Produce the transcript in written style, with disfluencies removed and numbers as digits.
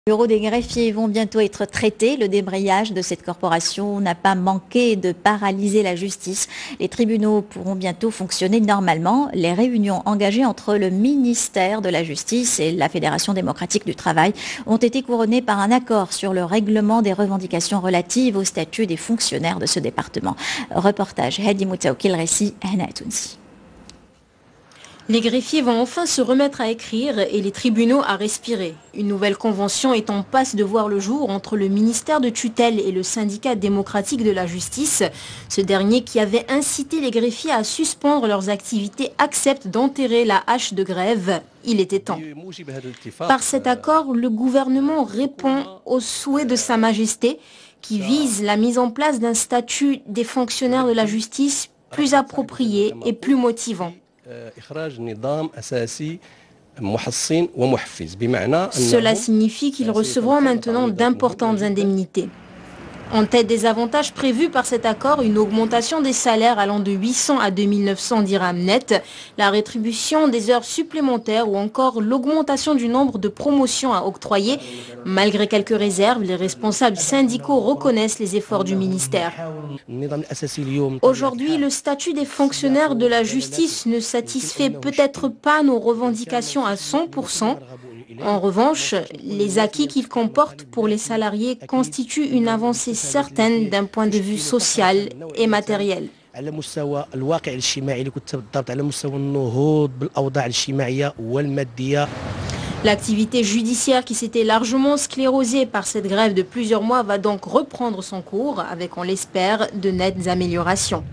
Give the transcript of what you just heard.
Les bureaux des greffiers vont bientôt être traités. Le débrayage de cette corporation n'a pas manqué de paralyser la justice. Les tribunaux pourront bientôt fonctionner normalement. Les réunions engagées entre le ministère de la Justice et la Fédération démocratique du travail ont été couronnées par un accord sur le règlement des revendications relatives au statut des fonctionnaires de ce département. Reportage Hadi Moutaoukil Ressi, Hana Tounsi. Les greffiers vont enfin se remettre à écrire et les tribunaux à respirer. Une nouvelle convention est en passe de voir le jour entre le ministère de tutelle et le syndicat démocratique de la justice. Ce dernier, qui avait incité les greffiers à suspendre leurs activités, accepte d'enterrer la hache de grève. Il était temps. Par cet accord, le gouvernement répond aux souhaits de Sa Majesté qui vise la mise en place d'un statut des fonctionnaires de la justice plus approprié et plus motivant. Cela signifie qu'ils recevront maintenant d'importantes indemnités. En tête des avantages prévus par cet accord, une augmentation des salaires allant de 800 à 2900 dirhams net, la rétribution des heures supplémentaires ou encore l'augmentation du nombre de promotions à octroyer. Malgré quelques réserves, les responsables syndicaux reconnaissent les efforts du ministère. Aujourd'hui, le statut des fonctionnaires de la justice ne satisfait peut-être pas nos revendications à 100%. En revanche, les acquis qu'il comporte pour les salariés constituent une avancée certaine d'un point de vue social et matériel. L'activité judiciaire qui s'était largement sclérosée par cette grève de plusieurs mois va donc reprendre son cours avec, on l'espère, de nettes améliorations.